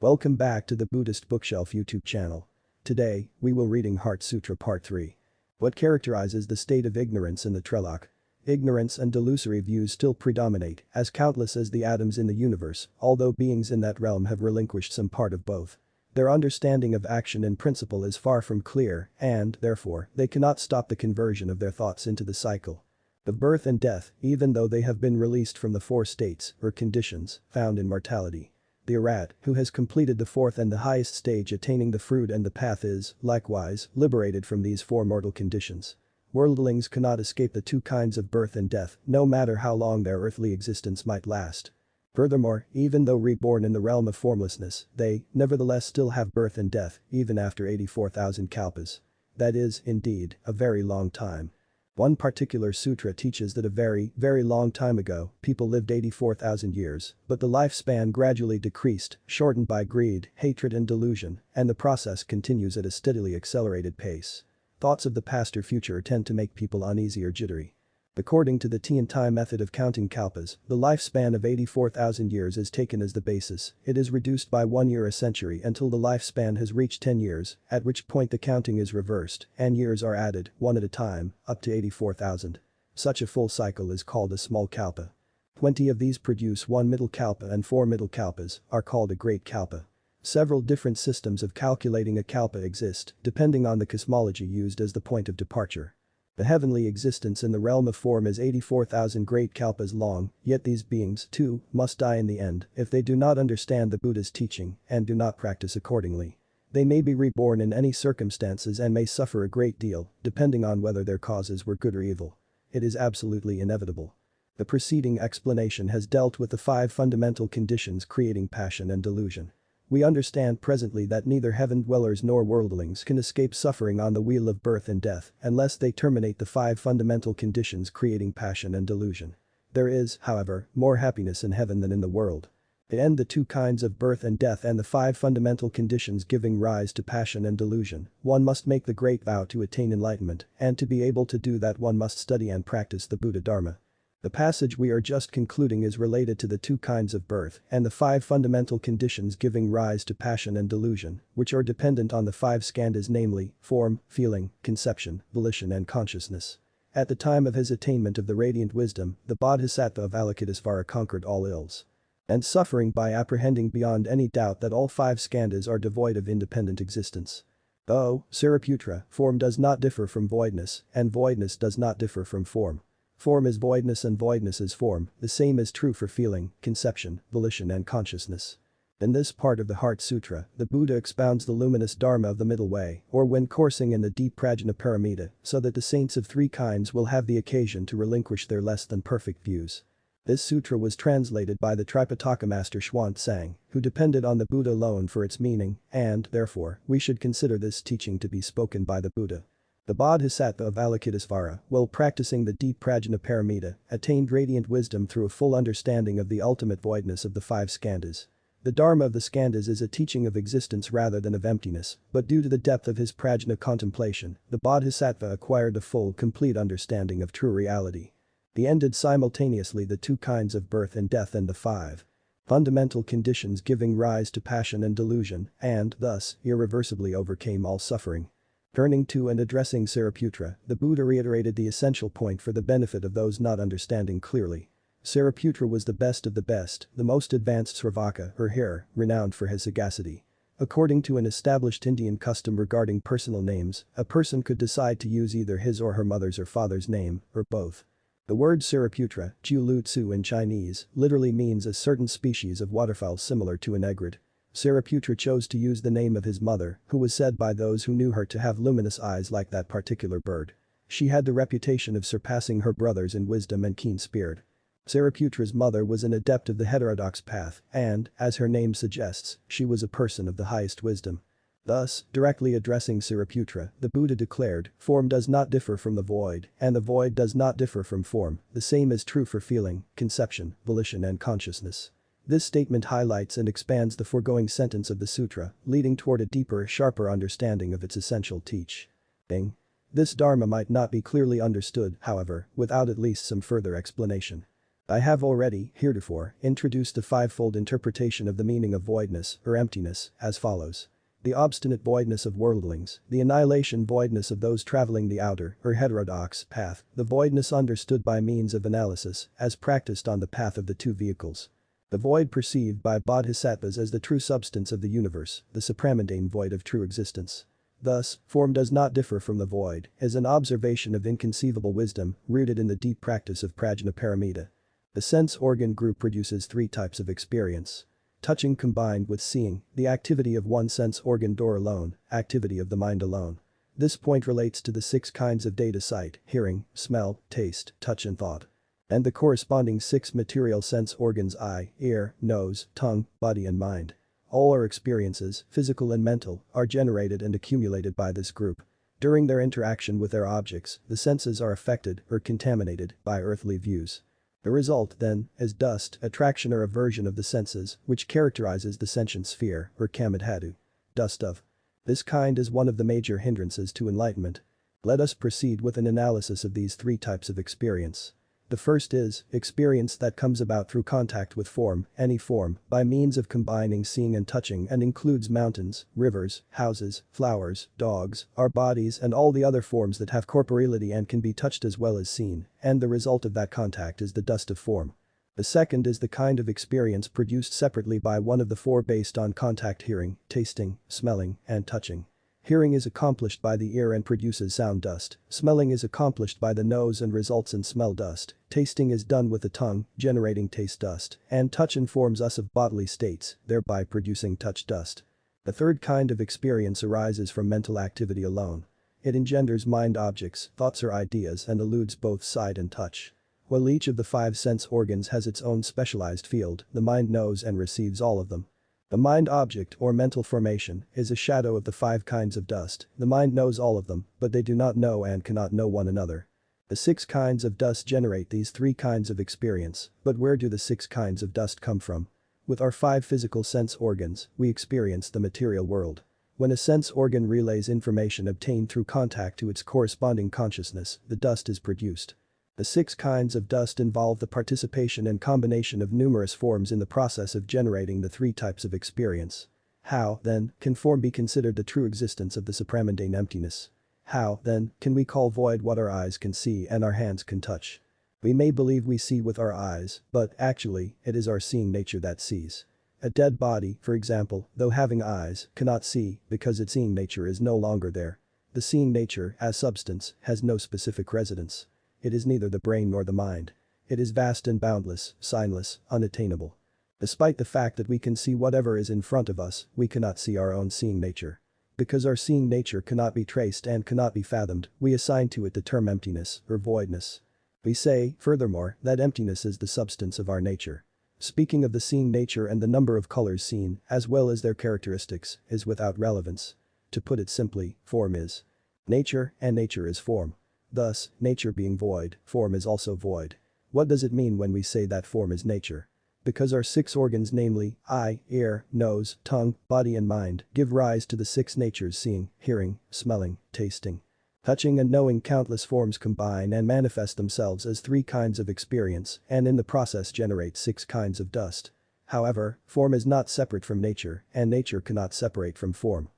Welcome back to the Buddhist Bookshelf YouTube channel. Today, we will reading Heart Sutra Part 3. What characterizes the state of ignorance in the Trelok? Ignorance and delusory views still predominate, as countless as the atoms in the universe, although beings in that realm have relinquished some part of both. Their understanding of action in principle is far from clear, and, therefore, they cannot stop the conversion of their thoughts into the cycle of birth and death, even though they have been released from the four states, or conditions, found in mortality. The Arhat, who has completed the fourth and the highest stage attaining the fruit and the path is, likewise, liberated from these four mortal conditions. Worldlings cannot escape the two kinds of birth and death, no matter how long their earthly existence might last. Furthermore, even though reborn in the realm of formlessness, they, nevertheless still have birth and death, even after 84,000 kalpas. That is, indeed, a very long time. One particular sutra teaches that a very, very long time ago, people lived 84,000 years, but the lifespan gradually decreased, shortened by greed, hatred and delusion, and the process continues at a steadily accelerated pace. Thoughts of the past or future tend to make people uneasy or jittery. According to the Tiantai method of counting kalpas, the lifespan of 84,000 years is taken as the basis. It is reduced by 1 year a century until the lifespan has reached 10 years, at which point the counting is reversed and years are added, one at a time, up to 84,000. Such a full cycle is called a small kalpa. 20 of these produce one middle kalpa and 4 middle kalpas are called a great kalpa. Several different systems of calculating a kalpa exist, depending on the cosmology used as the point of departure. The heavenly existence in the realm of form is 84,000 great kalpas long, yet these beings, too, must die in the end if they do not understand the Buddha's teaching and do not practice accordingly. They may be reborn in any circumstances and may suffer a great deal, depending on whether their causes were good or evil. It is absolutely inevitable. The preceding explanation has dealt with the 5 fundamental conditions creating passion and delusion. We understand presently that neither heaven dwellers nor worldlings can escape suffering on the wheel of birth and death unless they terminate the 5 fundamental conditions creating passion and delusion. There is, however, more happiness in heaven than in the world. To end the 2 kinds of birth and death and the 5 fundamental conditions giving rise to passion and delusion, one must make the great vow to attain enlightenment, and to be able to do that one must study and practice the Buddha Dharma. The passage we are just concluding is related to the 2 kinds of birth and the 5 fundamental conditions giving rise to passion and delusion, which are dependent on the 5 skandhas, namely, form, feeling, conception, volition and consciousness. At the time of his attainment of the radiant wisdom, the Bodhisattva of Avalokitesvara conquered all ills and suffering by apprehending beyond any doubt that all 5 skandhas are devoid of independent existence. Though, Sariputra, form does not differ from voidness, and voidness does not differ from form. Form is voidness and voidness is form, the same is true for feeling, conception, volition and consciousness. In this part of the Heart Sutra, the Buddha expounds the luminous Dharma of the middle way, or when coursing in the deep Prajñāpāramitā, so that the saints of 3 kinds will have the occasion to relinquish their less than perfect views. This sutra was translated by the Tripitaka master Xuanzang, who depended on the Buddha alone for its meaning, and, therefore, we should consider this teaching to be spoken by the Buddha. The Bodhisattva of Avalokitesvara, while practicing the deep Prajñāpāramitā, attained radiant wisdom through a full understanding of the ultimate voidness of the 5 skandhas. The Dharma of the skandhas is a teaching of existence rather than of emptiness, but due to the depth of his prajna contemplation, the Bodhisattva acquired a full, complete understanding of true reality. He ended simultaneously the 2 kinds of birth and death and the 5 fundamental conditions giving rise to passion and delusion, and, thus, irreversibly overcame all suffering. Turning to and addressing Sariputra, the Buddha reiterated the essential point for the benefit of those not understanding clearly. Sariputra was the best of the best, the most advanced Sravaka or hearer, renowned for his sagacity. According to an established Indian custom regarding personal names, a person could decide to use either his or her mother's or father's name, or both. The word Sariputra, Jiu Lu Tzu in Chinese, literally means a certain species of waterfowl similar to an egret. Sariputra chose to use the name of his mother, who was said by those who knew her to have luminous eyes like that particular bird. She had the reputation of surpassing her brothers in wisdom and keen spirit. Sariputra's mother was an adept of the heterodox path and, as her name suggests, she was a person of the highest wisdom. Thus, directly addressing Sariputra, the Buddha declared, form does not differ from the void, and the void does not differ from form, the same is true for feeling, conception, volition and consciousness. This statement highlights and expands the foregoing sentence of the sutra, leading toward a deeper, sharper understanding of its essential teaching. This dharma might not be clearly understood, however, without at least some further explanation. I have already, heretofore, introduced the fivefold interpretation of the meaning of voidness or emptiness as follows. The obstinate voidness of worldlings, the annihilation voidness of those traveling the outer or heterodox path, the voidness understood by means of analysis as practiced on the path of the two vehicles. The void perceived by bodhisattvas as the true substance of the universe, the supramundane void of true existence. Thus, form does not differ from the void, as an observation of inconceivable wisdom rooted in the deep practice of Prajñāpāramitā. The sense organ group produces three types of experience. Touching combined with seeing, the activity of one sense organ door alone, activity of the mind alone. This point relates to the six kinds of data: sight, hearing, smell, taste, touch and thought. And the corresponding six material sense organs: eye, ear, nose, tongue, body and mind. All our experiences, physical and mental, are generated and accumulated by this group. During their interaction with their objects, the senses are affected or contaminated by earthly views. The result, then, is dust, attraction or aversion of the senses, which characterizes the sentient sphere or kammadhatu. Dust of this kind is one of the major hindrances to enlightenment. Let us proceed with an analysis of these three types of experience. The first is experience that comes about through contact with form, any form, by means of combining seeing and touching, and includes mountains, rivers, houses, flowers, dogs, our bodies and all the other forms that have corporeality and can be touched as well as seen, and the result of that contact is the dust of form. The second is the kind of experience produced separately by one of the four based on contact: hearing, tasting, smelling, and touching. Hearing is accomplished by the ear and produces sound dust, smelling is accomplished by the nose and results in smell dust, tasting is done with the tongue, generating taste dust, and touch informs us of bodily states, thereby producing touch dust. The third kind of experience arises from mental activity alone. It engenders mind objects, thoughts or ideas and eludes both sight and touch. While each of the five sense organs has its own specialized field, the mind knows and receives all of them. The mind object or mental formation is a shadow of the five kinds of dust. The mind knows all of them, but they do not know and cannot know one another. The six kinds of dust generate these three kinds of experience, but where do the six kinds of dust come from? With our five physical sense organs, we experience the material world. When a sense organ relays information obtained through contact to its corresponding consciousness, the dust is produced. The six kinds of dust involve the participation and combination of numerous forms in the process of generating the three types of experience. How, then, can form be considered the true existence of the supramundane emptiness? How, then, can we call void what our eyes can see and our hands can touch? We may believe we see with our eyes, but, actually, it is our seeing nature that sees. A dead body, for example, though having eyes, cannot see because its seeing nature is no longer there. The seeing nature, as substance, has no specific residence. It is neither the brain nor the mind. It is vast and boundless, signless, unattainable. Despite the fact that we can see whatever is in front of us, we cannot see our own seeing nature. Because our seeing nature cannot be traced and cannot be fathomed, we assign to it the term emptiness or voidness. We say, furthermore, that emptiness is the substance of our nature. Speaking of the seeing nature and the number of colors seen, as well as their characteristics, is without relevance. To put it simply, form is nature and nature is form. Thus, nature being void, form is also void. What does it mean when we say that form is nature? Because our six organs, namely, eye, ear, nose, tongue, body and mind, give rise to the six natures: seeing, hearing, smelling, tasting, touching and knowing. Countless forms combine and manifest themselves as three kinds of experience and in the process generate six kinds of dust. However, form is not separate from nature and nature cannot separate from form.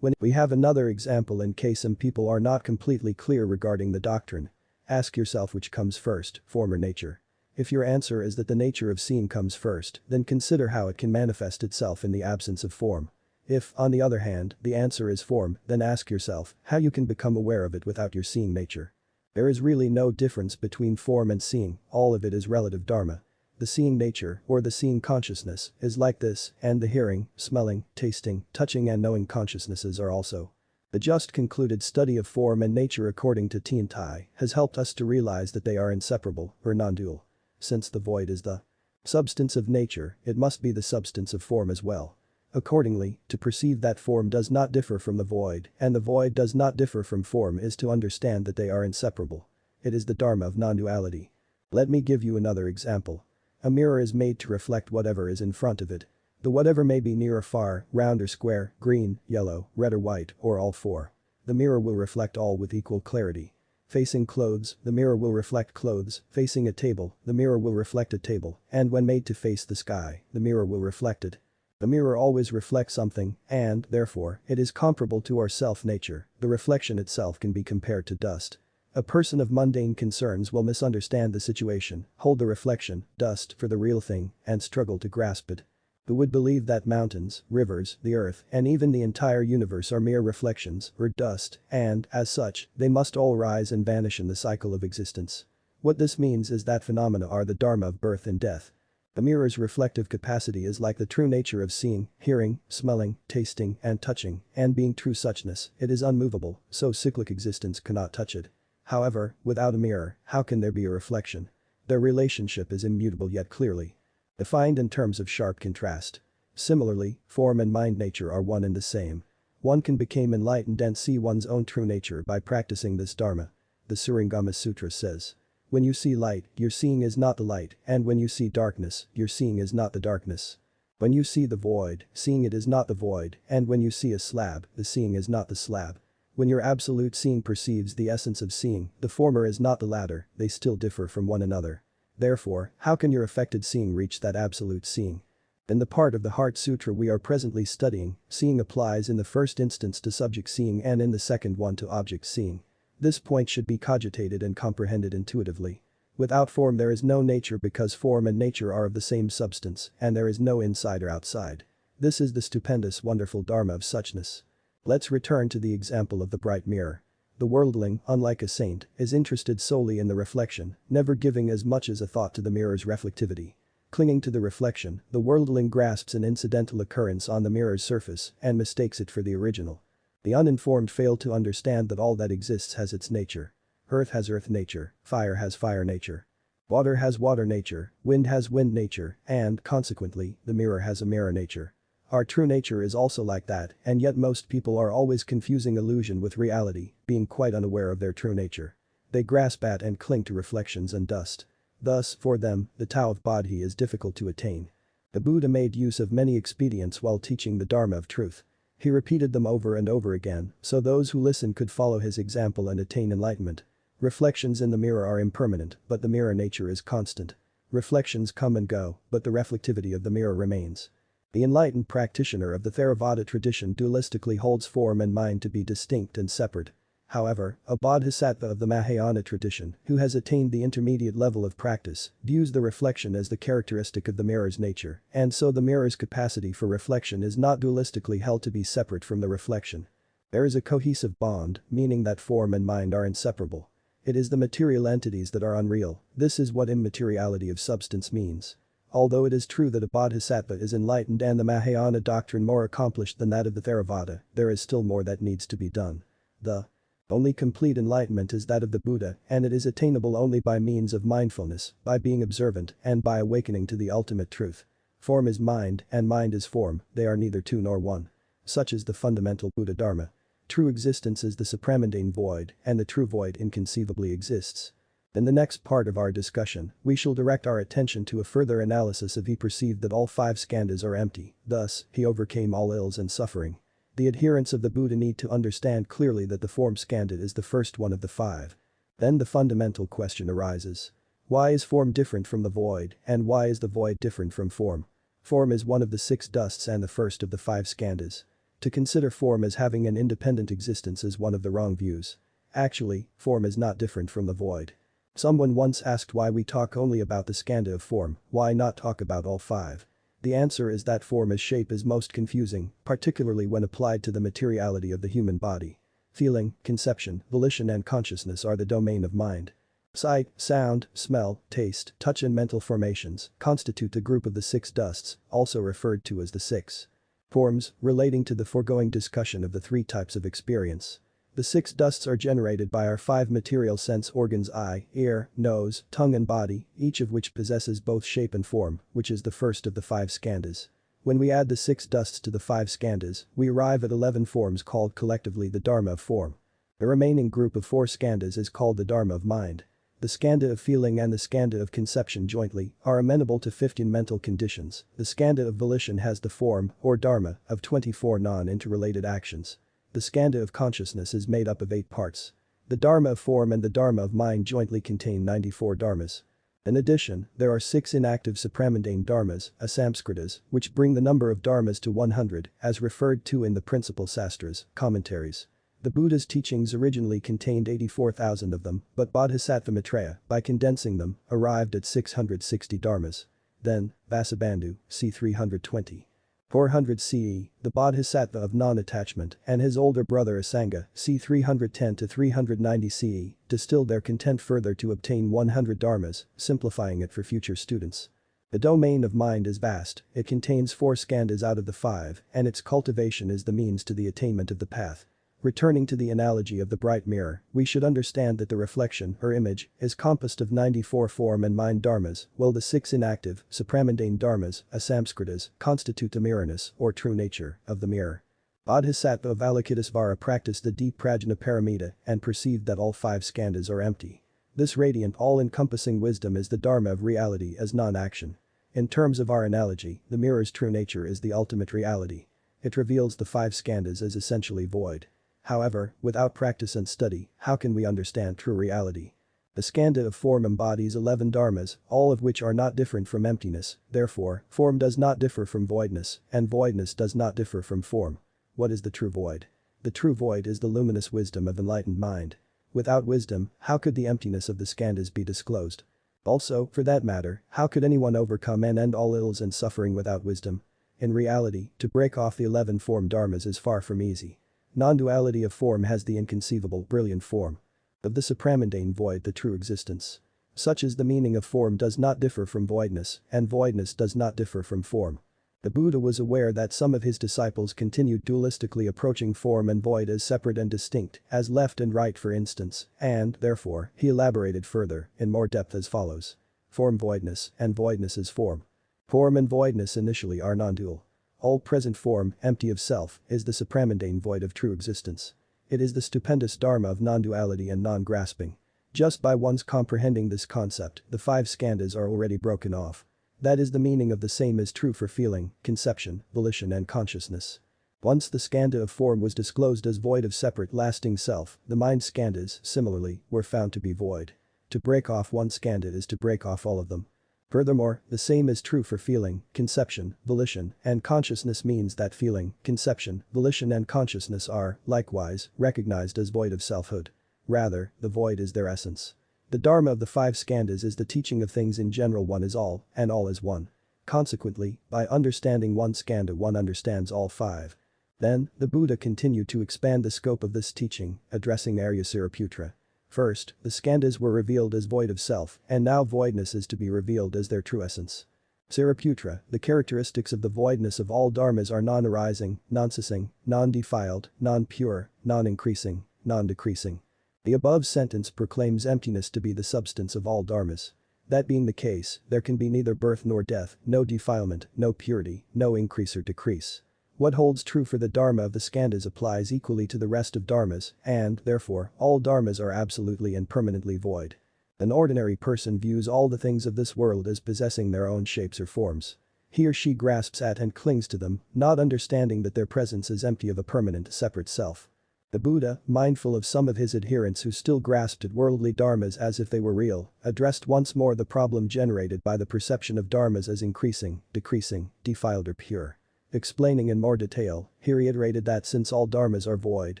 We have another example in case some people are not completely clear regarding the doctrine. Ask yourself which comes first, form or nature. If your answer is that the nature of seeing comes first, then consider how it can manifest itself in the absence of form. If, on the other hand, the answer is form, then ask yourself how you can become aware of it without your seeing nature. There is really no difference between form and seeing, all of it is relative dharma. The seeing nature, or the seeing consciousness, is like this, and the hearing, smelling, tasting, touching and knowing consciousnesses are also. The just concluded study of form and nature according to śūnyatā has helped us to realize that they are inseparable, or non-dual. Since the void is the substance of nature, it must be the substance of form as well. Accordingly, to perceive that form does not differ from the void, and the void does not differ from form is to understand that they are inseparable. It is the dharma of non-duality. Let me give you another example. A mirror is made to reflect whatever is in front of it. The whatever may be near or far, round or square, green, yellow, red or white, or all four. The mirror will reflect all with equal clarity. Facing clothes, the mirror will reflect clothes, facing a table, the mirror will reflect a table, and when made to face the sky, the mirror will reflect it. The mirror always reflects something, and, therefore, it is comparable to our self-nature. The reflection itself can be compared to dust. A person of mundane concerns will misunderstand the situation, hold the reflection, dust, for the real thing, and struggle to grasp it. Who would believe that mountains, rivers, the earth, and even the entire universe are mere reflections, or dust, and, as such, they must all rise and vanish in the cycle of existence. What this means is that phenomena are the dharma of birth and death. The mirror's reflective capacity is like the true nature of seeing, hearing, smelling, tasting, and touching, and being true suchness, it is unmovable, so cyclic existence cannot touch it. However, without a mirror, how can there be a reflection? Their relationship is immutable yet clearly defined in terms of sharp contrast. Similarly, form and mind nature are one and the same. One can become enlightened and see one's own true nature by practicing this dharma. The Surangama Sutra says, when you see light, your seeing is not the light, and when you see darkness, your seeing is not the darkness. When you see the void, seeing it is not the void, and when you see a slab, the seeing is not the slab. When your absolute seeing perceives the essence of seeing, the former is not the latter, they still differ from one another. Therefore, how can your affected seeing reach that absolute seeing? In the part of the Heart Sutra we are presently studying, seeing applies in the first instance to subject seeing and in the second one to object seeing. This point should be cogitated and comprehended intuitively. Without form there is no nature because form and nature are of the same substance, and there is no inside or outside. This is the stupendous wonderful dharma of suchness. Let's return to the example of the bright mirror. The worldling, unlike a saint, is interested solely in the reflection, never giving as much as a thought to the mirror's reflectivity. Clinging to the reflection, the worldling grasps an incidental occurrence on the mirror's surface and mistakes it for the original. The uninformed fail to understand that all that exists has its nature. Earth has earth nature, fire has fire nature. Water has water nature, wind has wind nature, and, consequently, the mirror has a mirror nature. Our true nature is also like that, and yet most people are always confusing illusion with reality, being quite unaware of their true nature. They grasp at and cling to reflections and dust. Thus, for them, the Tao of Bodhi is difficult to attain. The Buddha made use of many expedients while teaching the Dharma of truth. He repeated them over and over again, so those who listen could follow his example and attain enlightenment. Reflections in the mirror are impermanent, but the mirror nature is constant. Reflections come and go, but the reflectivity of the mirror remains. The enlightened practitioner of the Theravada tradition dualistically holds form and mind to be distinct and separate. However, a bodhisattva of the Mahayana tradition, who has attained the intermediate level of practice, views the reflection as the characteristic of the mirror's nature, and so the mirror's capacity for reflection is not dualistically held to be separate from the reflection. There is a cohesive bond, meaning that form and mind are inseparable. It is the material entities that are unreal. This is what immateriality of substance means. Although it is true that a bodhisattva is enlightened and the Mahayana doctrine more accomplished than that of the Theravada, there is still more that needs to be done. The only complete enlightenment is that of the Buddha, and it is attainable only by means of mindfulness, by being observant, and by awakening to the ultimate truth. Form is mind, and mind is form, they are neither two nor one. Such is the fundamental Buddha Dharma. True existence is the supramundane void, and the true void inconceivably exists. In the next part of our discussion, we shall direct our attention to a further analysis of he perceived that all 5 skandhas are empty, thus, he overcame all ills and suffering. The adherents of the Buddha need to understand clearly that the form skandha is the first one of the 5. Then the fundamental question arises. Why is form different from the void, and why is the void different from form? Form is one of the 6 dusts and the first of the 5 skandhas. To consider form as having an independent existence is one of the wrong views. Actually, form is not different from the void. Someone once asked why we talk only about the skandha of form, why not talk about all 5? The answer is that form as shape is most confusing, particularly when applied to the materiality of the human body. Feeling, conception, volition and consciousness are the domain of mind. Sight, sound, smell, taste, touch and mental formations constitute the group of the 6 dusts, also referred to as the 6 forms, relating to the foregoing discussion of the 3 types of experience. The 6 dusts are generated by our 5 material sense organs eye, ear, nose, tongue and body, each of which possesses both shape and form, which is the first of the 5 skandhas. When we add the 6 dusts to the 5 skandhas, we arrive at 11 forms called collectively the Dharma of form. The remaining group of 4 skandhas is called the Dharma of mind. The skandha of feeling and the skandha of conception jointly are amenable to 15 mental conditions. The skandha of volition has the form, or dharma, of 24 non-interrelated actions. The skandha of consciousness is made up of 8 parts. The Dharma of form and the Dharma of mind jointly contain 94 dharmas. In addition, there are 6 inactive supramundane dharmas, asamskritas, which bring the number of dharmas to 100, as referred to in the principal sastras, commentaries. The Buddha's teachings originally contained 84,000 of them, but Bodhisattva Maitreya, by condensing them, arrived at 660 dharmas. Then, Vasubandhu, c. 320. 400 CE, the Bodhisattva of non-attachment, and his older brother Asanga, c. 310-390 CE, distilled their content further to obtain 100 dharmas, simplifying it for future students. The domain of mind is vast, it contains 4 skandhas out of the 5, and its cultivation is the means to the attainment of the path. Returning to the analogy of the bright mirror, we should understand that the reflection, or image, is composed of 94 form and mind dharmas, while the 6 inactive, supramundane dharmas, asamskritas, constitute the mirrorness, or true nature, of the mirror. Bodhisattva Avalokitesvara practiced the deep Prajñāpāramitā and perceived that all 5 skandhas are empty. This radiant all-encompassing wisdom is the dharma of reality as non-action. In terms of our analogy, the mirror's true nature is the ultimate reality. It reveals the 5 skandhas as essentially void. However, without practice and study, how can we understand true reality? The skandha of form embodies 11 dharmas, all of which are not different from emptiness, therefore, form does not differ from voidness, and voidness does not differ from form. What is the true void? The true void is the luminous wisdom of enlightened mind. Without wisdom, how could the emptiness of the skandhas be disclosed? Also, for that matter, how could anyone overcome and end all ills and suffering without wisdom? In reality, to break off the 11 form dharmas is far from easy. Non-duality of form has the inconceivable, brilliant form of the supramundane void, the true existence. Such is the meaning of form does not differ from voidness, and voidness does not differ from form. The Buddha was aware that some of his disciples continued dualistically approaching form and void as separate and distinct, as left and right for instance, and, therefore, he elaborated further, in more depth as follows. Form voidness, and voidness is form. Form and voidness initially are non-dual. All present form, empty of self, is the supramundane void of true existence. It is the stupendous dharma of non-duality and non-grasping. Just by one's comprehending this concept, the 5 skandhas are already broken off. That is the meaning of the same is true for feeling, conception, volition and consciousness. Once the skandha of form was disclosed as void of separate lasting self, the mind skandhas, similarly, were found to be void. To break off one skandha is to break off all of them. Furthermore, the same is true for feeling, conception, volition, and consciousness means that feeling, conception, volition and consciousness are, likewise, recognized as void of selfhood. Rather, the void is their essence. The dharma of the 5 skandhas is the teaching of things in general, one is all, and all is one. Consequently, by understanding one skandha one understands all 5. Then, the Buddha continued to expand the scope of this teaching, addressing Arya Sariputra. First, the skandhas were revealed as void of self, and now voidness is to be revealed as their true essence. Sariputra, the characteristics of the voidness of all dharmas are non-arising, non-ceasing, non-defiled, non-pure, non-increasing, non-decreasing. The above sentence proclaims emptiness to be the substance of all dharmas. That being the case, there can be neither birth nor death, no defilement, no purity, no increase or decrease. What holds true for the dharma of the skandhas applies equally to the rest of dharmas, and, therefore, all dharmas are absolutely and permanently void. An ordinary person views all the things of this world as possessing their own shapes or forms. He or she grasps at and clings to them, not understanding that their presence is empty of a permanent, separate self. The Buddha, mindful of some of his adherents who still grasped at worldly dharmas as if they were real, addressed once more the problem generated by the perception of dharmas as increasing, decreasing, defiled or pure. Explaining in more detail, he reiterated that since all dharmas are void,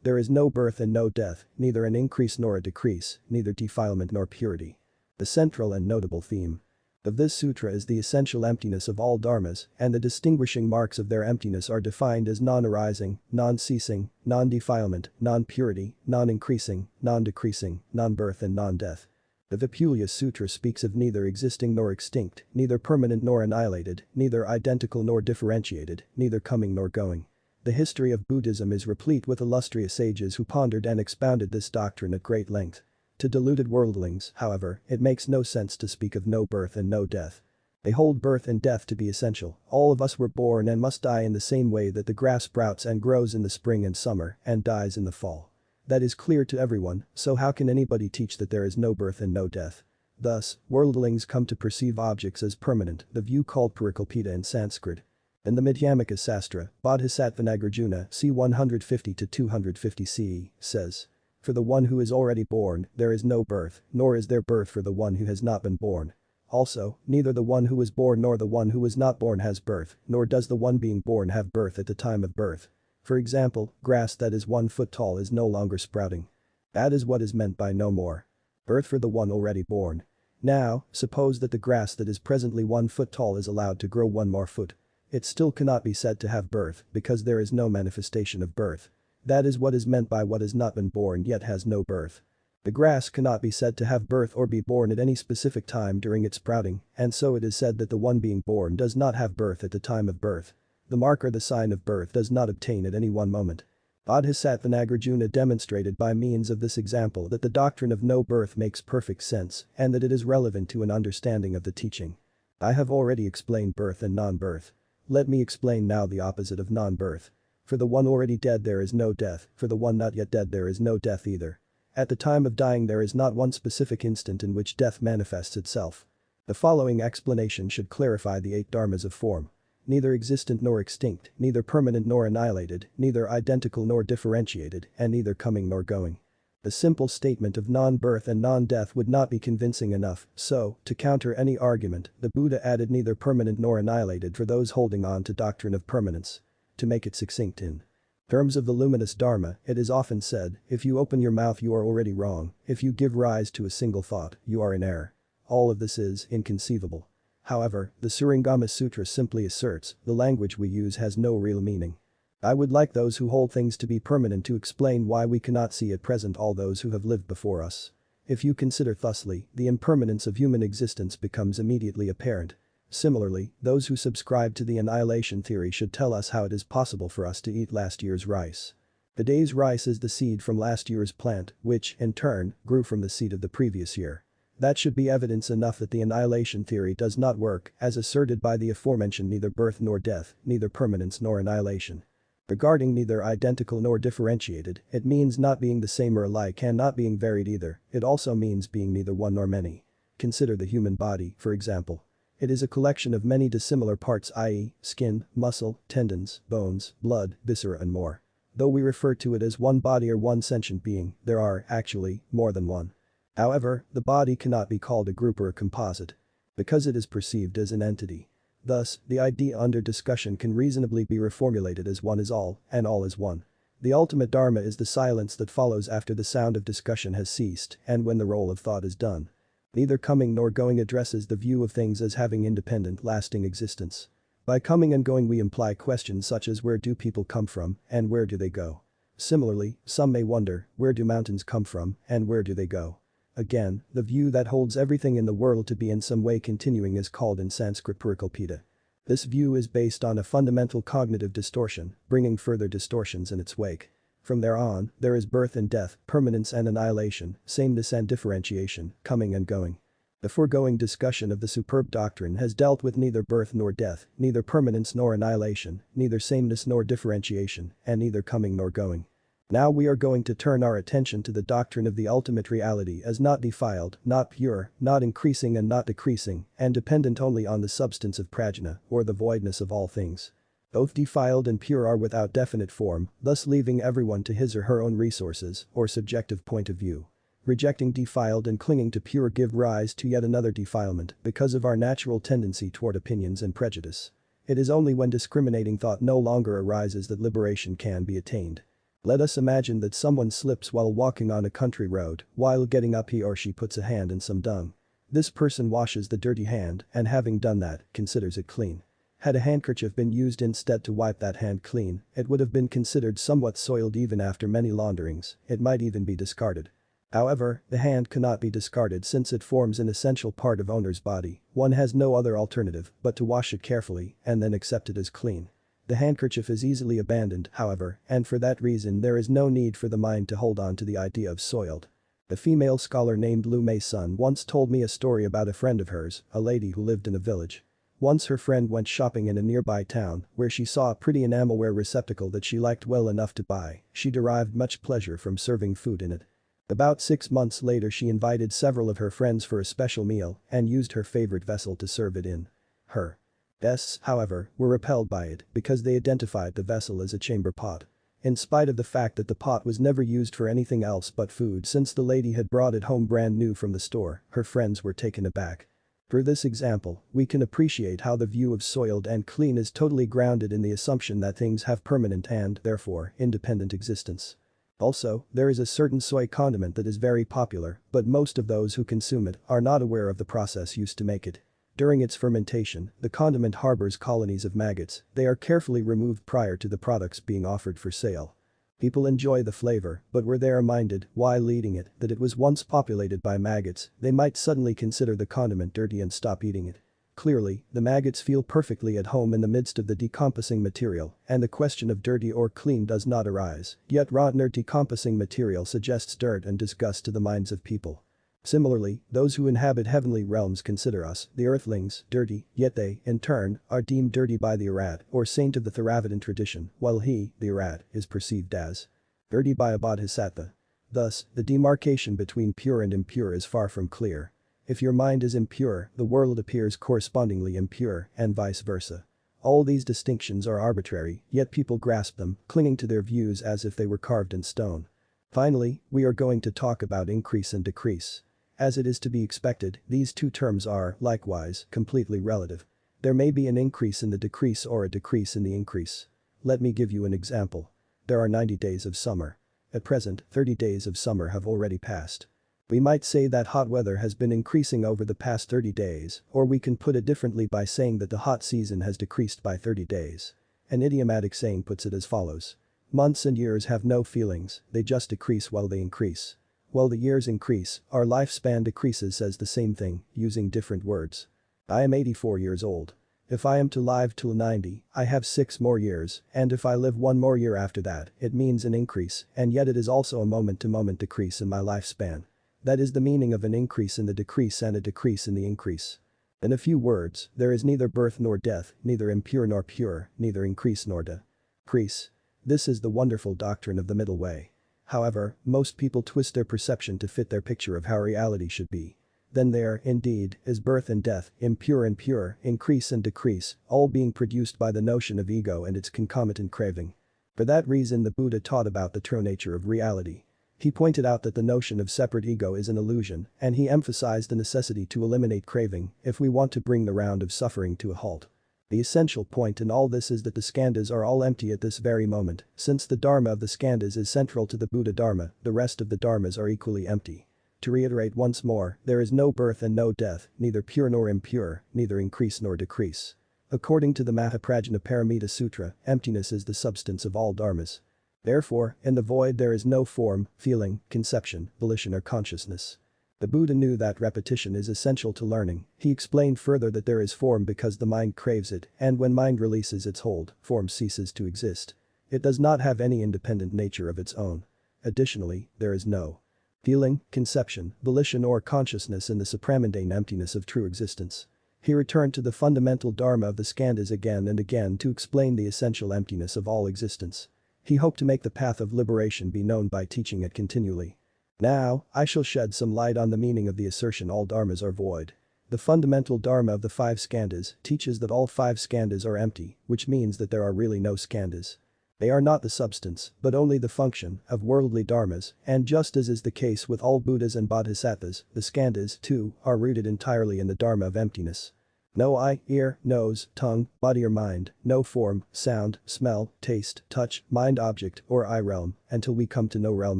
there is no birth and no death, neither an increase nor a decrease, neither defilement nor purity. The central and notable theme of this sutra is the essential emptiness of all dharmas, and the distinguishing marks of their emptiness are defined as non-arising, non-ceasing, non-defilement, non-purity, non-increasing, non-decreasing, non-birth and non-death. The Vipulya Sutra speaks of neither existing nor extinct, neither permanent nor annihilated, neither identical nor differentiated, neither coming nor going. The history of Buddhism is replete with illustrious sages who pondered and expounded this doctrine at great length. To deluded worldlings, however, it makes no sense to speak of no birth and no death. They hold birth and death to be essential. All of us were born and must die in the same way that the grass sprouts and grows in the spring and summer and dies in the fall. That is clear to everyone, so how can anybody teach that there is no birth and no death? Thus, worldlings come to perceive objects as permanent, the view called parikalpita in Sanskrit. In the Madhyamaka Sastra, Bodhisattva Nagarjuna c. 150-250 CE, says, For the one who is already born, there is no birth, nor is there birth for the one who has not been born. Also, neither the one who was born nor the one who was not born has birth, nor does the one being born have birth at the time of birth. For example, grass that is 1 foot tall is no longer sprouting. That is what is meant by no more birth for the one already born. Now, suppose that the grass that is presently 1 foot tall is allowed to grow 1 more foot. It still cannot be said to have birth because there is no manifestation of birth. That is what is meant by what has not been born yet has no birth. The grass cannot be said to have birth or be born at any specific time during its sprouting, and so it is said that the one being born does not have birth at the time of birth. The mark or the sign of birth does not obtain at any one moment. Bodhisattva Nagarjuna demonstrated by means of this example that the doctrine of no birth makes perfect sense and that it is relevant to an understanding of the teaching. I have already explained birth and non-birth. Let me explain now the opposite of non-birth. For the one already dead there is no death, for the one not yet dead there is no death either. At the time of dying there is not one specific instant in which death manifests itself. The following explanation should clarify the 8 dharmas of form. Neither existent nor extinct, neither permanent nor annihilated, neither identical nor differentiated, and neither coming nor going. The simple statement of non-birth and non-death would not be convincing enough, so, to counter any argument, the Buddha added neither permanent nor annihilated for those holding on to doctrine of permanence. To make it succinct in terms of the luminous dharma, it is often said, if you open your mouth you are already wrong, if you give rise to a single thought, you are in error. All of this is inconceivable. However, the Surangama Sutra simply asserts, the language we use has no real meaning. I would like those who hold things to be permanent to explain why we cannot see at present all those who have lived before us. If you consider thusly, the impermanence of human existence becomes immediately apparent. Similarly, those who subscribe to the annihilation theory should tell us how it is possible for us to eat last year's rice. The day's rice is the seed from last year's plant, which, in turn, grew from the seed of the previous year. That should be evidence enough that the annihilation theory does not work, as asserted by the aforementioned neither birth nor death, neither permanence nor annihilation. Regarding neither identical nor differentiated, it means not being the same or alike and not being varied either, it also means being neither one nor many. Consider the human body, for example. It is a collection of many dissimilar parts, i.e., skin, muscle, tendons, bones, blood, viscera and more. Though we refer to it as one body or one sentient being, there are, actually, more than one. However, the body cannot be called a group or a composite. Because it is perceived as an entity. Thus, the idea under discussion can reasonably be reformulated as one is all, and all is one. The ultimate dharma is the silence that follows after the sound of discussion has ceased and when the role of thought is done. Neither coming nor going addresses the view of things as having independent, lasting existence. By coming and going we imply questions such as where do people come from and where do they go. Similarly, some may wonder, where do mountains come from and where do they go? Again, the view that holds everything in the world to be in some way continuing is called in Sanskrit parikalpita. This view is based on a fundamental cognitive distortion, bringing further distortions in its wake. From there on, there is birth and death, permanence and annihilation, sameness and differentiation, coming and going. The foregoing discussion of the superb doctrine has dealt with neither birth nor death, neither permanence nor annihilation, neither sameness nor differentiation, and neither coming nor going. Now we are going to turn our attention to the doctrine of the ultimate reality as not defiled, not pure, not increasing and not decreasing, and dependent only on the substance of prajna, or the voidness of all things. Both defiled and pure are without definite form, thus leaving everyone to his or her own resources, or subjective point of view. Rejecting defiled and clinging to pure give rise to yet another defilement because of our natural tendency toward opinions and prejudice. It is only when discriminating thought no longer arises that liberation can be attained. Let us imagine that someone slips while walking on a country road, while getting up he or she puts a hand in some dung. This person washes the dirty hand and having done that, considers it clean. Had a handkerchief been used instead to wipe that hand clean, it would have been considered somewhat soiled even after many launderings, it might even be discarded. However, the hand cannot be discarded since it forms an essential part of owner's body, one has no other alternative but to wash it carefully and then accept it as clean. The handkerchief is easily abandoned, however, and for that reason there is no need for the mind to hold on to the idea of soiled. A female scholar named Lu Mei Sun once told me a story about a friend of hers, a lady who lived in a village. Once her friend went shopping in a nearby town where she saw a pretty enamelware receptacle that she liked well enough to buy, she derived much pleasure from serving food in it. About 6 months later she invited several of her friends for a special meal and used her favorite vessel to serve it in. Her guests, however, were repelled by it because they identified the vessel as a chamber pot. in spite of the fact that the pot was never used for anything else but food since the lady had brought it home brand new from the store. Her friends were taken aback. Through this example, we can appreciate how the view of soiled and clean is totally grounded in the assumption that things have permanent and, therefore, independent existence. Also, there is a certain soy condiment that is very popular, but most of those who consume it are not aware of the process used to make it. During its fermentation, the condiment harbors colonies of maggots. They are carefully removed prior to the products being offered for sale. People enjoy the flavor, but were they reminded, while eating it, that it was once populated by maggots, they might suddenly consider the condiment dirty and stop eating it. Clearly, the maggots feel perfectly at home in the midst of the decomposing material, and the question of dirty or clean does not arise, yet rotten or decomposing material suggests dirt and disgust to the minds of people. Similarly, those who inhabit heavenly realms consider us, the earthlings, dirty, yet they, in turn, are deemed dirty by the Arhat, or saint of the Theravadan tradition, while he, the Arhat, is perceived as dirty by a bodhisattva. Thus, the demarcation between pure and impure is far from clear. If your mind is impure, the world appears correspondingly impure, and vice versa. All these distinctions are arbitrary, yet people grasp them, clinging to their views as if they were carved in stone. Finally, we are going to talk about increase and decrease. As it is to be expected, these two terms are, likewise, completely relative. There may be an increase in the decrease or a decrease in the increase. Let me give you an example. There are 90 days of summer. At present, 30 days of summer have already passed. We might say that hot weather has been increasing over the past 30 days, or we can put it differently by saying that the hot season has decreased by 30 days. An idiomatic saying puts it as follows. Months and years have no feelings, they just decrease while they increase. While the years increase, our lifespan decreases says the same thing, using different words. I am 84 years old. If I am to live till 90, I have 6 more years, and if I live 1 more year after that, it means an increase, and yet it is also a moment-to-moment decrease in my lifespan. That is the meaning of an increase in the decrease and a decrease in the increase. In a few words, there is neither birth nor death, neither impure nor pure, neither increase nor decrease. This is the wonderful doctrine of the middle way. However, most people twist their perception to fit their picture of how reality should be. Then there, indeed, is birth and death, impure and pure, increase and decrease, all being produced by the notion of ego and its concomitant craving. For that reason the Buddha taught about the true nature of reality. He pointed out that the notion of separate ego is an illusion, and he emphasized the necessity to eliminate craving if we want to bring the round of suffering to a halt. The essential point in all this is that the skandhas are all empty at this very moment, since the dharma of the skandhas is central to the Buddha dharma, the rest of the dharmas are equally empty. To reiterate once more, there is no birth and no death, neither pure nor impure, neither increase nor decrease. According to the Prajñāpāramitā Hṛdaya Sūtra, emptiness is the substance of all dharmas. Therefore, in the void there is no form, feeling, conception, volition or consciousness. The Buddha knew that repetition is essential to learning. He explained further that there is form because the mind craves it, and when mind releases its hold, form ceases to exist. It does not have any independent nature of its own. Additionally, there is no feeling, conception, volition or consciousness in the supramundane emptiness of true existence. He returned to the fundamental dharma of the skandhas again and again to explain the essential emptiness of all existence. He hoped to make the path of liberation be known by teaching it continually. Now, I shall shed some light on the meaning of the assertion all dharmas are void. The fundamental dharma of the 5 skandhas teaches that all 5 skandhas are empty, which means that there are really no skandhas. They are not the substance, but only the function, of worldly dharmas, and just as is the case with all Buddhas and Bodhisattvas, the skandhas, too, are rooted entirely in the dharma of emptiness. No eye, ear, nose, tongue, body or mind, no form, sound, smell, taste, touch, mind object, or eye realm, until we come to no realm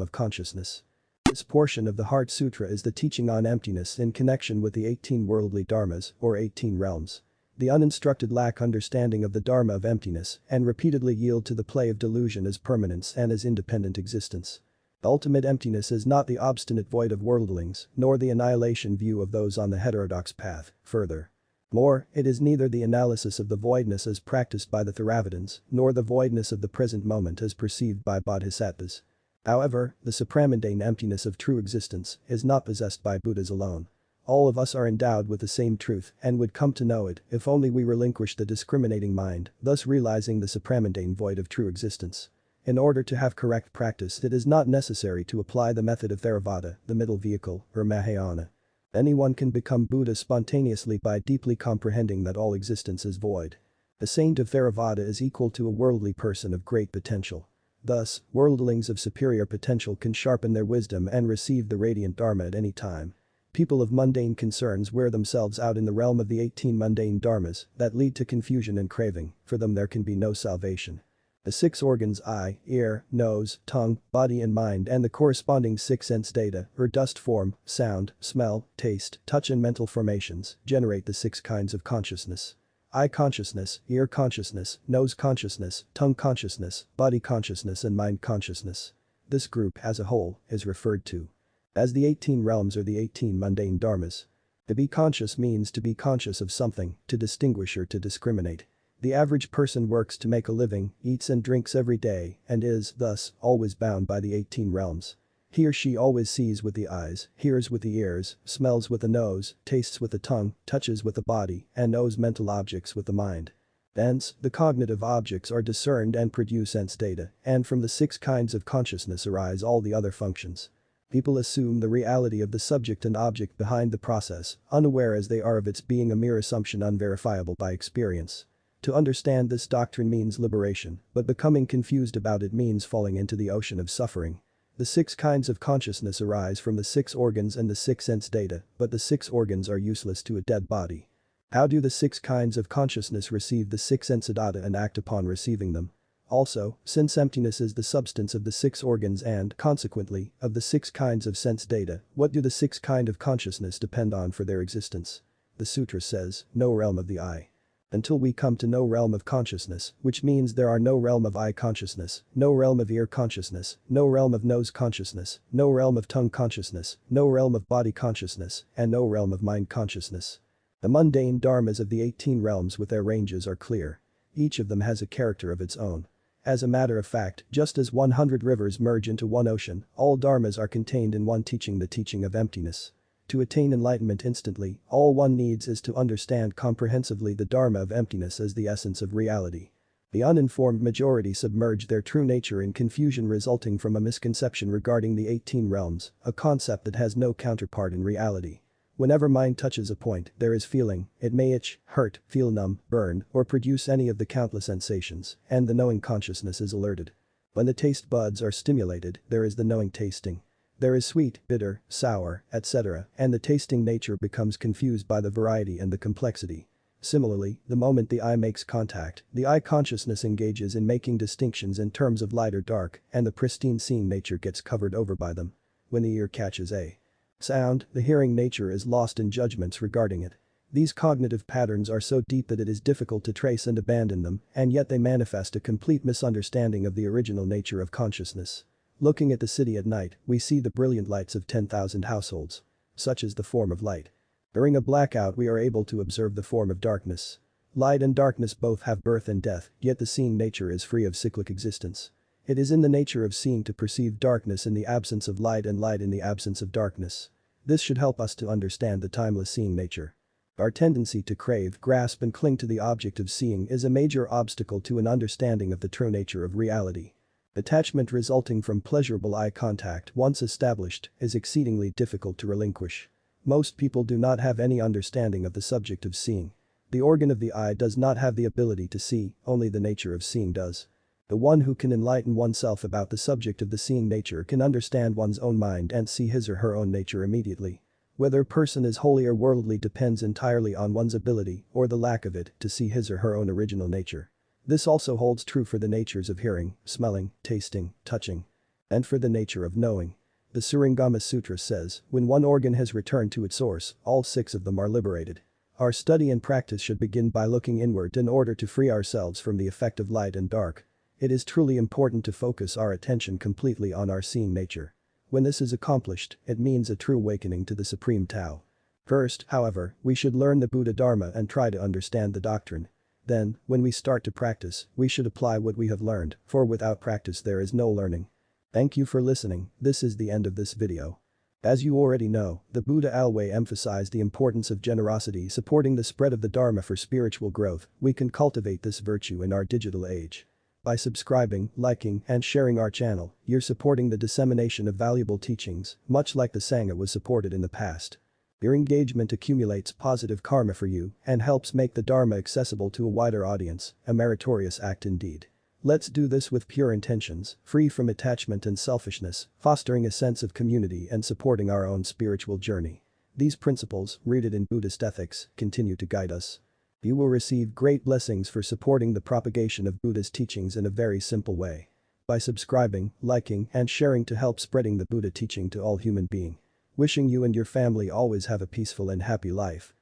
of consciousness. This portion of the Heart Sutra is the teaching on emptiness in connection with the 18 worldly dharmas, or 18 realms. The uninstructed lack understanding of the dharma of emptiness and repeatedly yield to the play of delusion as permanence and as independent existence. The ultimate emptiness is not the obstinate void of worldlings, nor the annihilation view of those on the heterodox path, further. More, it is neither the analysis of the voidness as practiced by the Theravadins, nor the voidness of the present moment as perceived by bodhisattvas. However, the supramundane emptiness of true existence is not possessed by Buddhas alone. All of us are endowed with the same truth and would come to know it if only we relinquish the discriminating mind, thus realizing the supramundane void of true existence. In order to have correct practice, it is not necessary to apply the method of Theravada, the middle vehicle, or Mahayana. Anyone can become Buddha spontaneously by deeply comprehending that all existence is void. A saint of Theravada is equal to a worldly person of great potential. Thus, worldlings of superior potential can sharpen their wisdom and receive the radiant Dharma at any time. People of mundane concerns wear themselves out in the realm of the 18 mundane dharmas that lead to confusion and craving, for them there can be no salvation. The 6 organs eye, ear, nose, tongue, body and mind and the corresponding 6 sense data, or dust form, sound, smell, taste, touch and mental formations, generate the 6 kinds of consciousness. Eye consciousness, ear consciousness, nose consciousness, tongue consciousness, body consciousness and mind consciousness. This group, as a whole, is referred to as the 18 realms or the 18 mundane dharmas. To be conscious means to be conscious of something, to distinguish or to discriminate. The average person works to make a living, eats and drinks every day, and is, thus, always bound by the 18 realms. He or she always sees with the eyes, hears with the ears, smells with the nose, tastes with the tongue, touches with the body, and knows mental objects with the mind. Hence, the cognitive objects are discerned and produce sense data, and from the 6 kinds of consciousness arise all the other functions. People assume the reality of the subject and object behind the process, unaware as they are of its being a mere assumption unverifiable by experience. To understand this doctrine means liberation, but becoming confused about it means falling into the ocean of suffering. The 6 kinds of consciousness arise from the 6 organs and the 6 sense data, but the 6 organs are useless to a dead body. How do the 6 kinds of consciousness receive the 6 sense data and act upon receiving them? Also, since emptiness is the substance of the 6 organs and, consequently, of the 6 kinds of sense data, what do the 6 kinds of consciousness depend on for their existence? The sutra says, no realm of the eye. Until we come to no realm of consciousness, which means there are no realm of eye consciousness, no realm of ear consciousness, no realm of nose consciousness, no realm of tongue consciousness, no realm of body consciousness, and no realm of mind consciousness. The mundane dharmas of the 18 realms with their ranges are clear. Each of them has a character of its own. As a matter of fact, just as 100 rivers merge into one ocean, all dharmas are contained in one teaching, the teaching of emptiness. To attain enlightenment instantly, all one needs is to understand comprehensively the dharma of emptiness as the essence of reality. The uninformed majority submerge their true nature in confusion resulting from a misconception regarding the 18 realms, a concept that has no counterpart in reality. Whenever mind touches a point, there is feeling, it may itch, hurt, feel numb, burn, or produce any of the countless sensations, and the knowing consciousness is alerted. When the taste buds are stimulated, there is the knowing tasting. There is sweet, bitter, sour, etc., and the tasting nature becomes confused by the variety and the complexity. Similarly, the moment the eye makes contact, the eye consciousness engages in making distinctions in terms of light or dark, and the pristine seeing nature gets covered over by them. When the ear catches a sound, the hearing nature is lost in judgments regarding it. These cognitive patterns are so deep that it is difficult to trace and abandon them, and yet they manifest a complete misunderstanding of the original nature of consciousness. Looking at the city at night, we see the brilliant lights of 10,000 households. Such is the form of light. During a blackout we are able to observe the form of darkness. Light and darkness both have birth and death, yet the seeing nature is free of cyclic existence. It is in the nature of seeing to perceive darkness in the absence of light and light in the absence of darkness. This should help us to understand the timeless seeing nature. Our tendency to crave, grasp and cling to the object of seeing is a major obstacle to an understanding of the true nature of reality. Attachment resulting from pleasurable eye contact, once established, is exceedingly difficult to relinquish. Most people do not have any understanding of the subject of seeing. The organ of the eye does not have the ability to see, only the nature of seeing does. The one who can enlighten oneself about the subject of the seeing nature can understand one's own mind and see his or her own nature immediately. Whether a person is holy or worldly depends entirely on one's ability, or the lack of it, to see his or her own original nature. This also holds true for the natures of hearing, smelling, tasting, touching, and for the nature of knowing. The Surangama Sutra says, when one organ has returned to its source, all 6 of them are liberated. Our study and practice should begin by looking inward in order to free ourselves from the effect of light and dark. It is truly important to focus our attention completely on our seeing nature. When this is accomplished, it means a true awakening to the Supreme Tao. First, however, we should learn the Buddha Dharma and try to understand the doctrine. Then, when we start to practice, we should apply what we have learned, for without practice there is no learning. Thank you for listening, this is the end of this video. As you already know, the Buddha always emphasized the importance of generosity supporting the spread of the Dharma for spiritual growth. We can cultivate this virtue in our digital age. By subscribing, liking, and sharing our channel, you're supporting the dissemination of valuable teachings, much like the Sangha was supported in the past. Your engagement accumulates positive karma for you and helps make the Dharma accessible to a wider audience, a meritorious act indeed. Let's do this with pure intentions, free from attachment and selfishness, fostering a sense of community and supporting our own spiritual journey. These principles, rooted in Buddhist ethics, continue to guide us. You will receive great blessings for supporting the propagation of Buddha's teachings in a very simple way. By subscribing, liking, and sharing to help spreading the Buddha teaching to all human beings. Wishing you and your family always have a peaceful and happy life.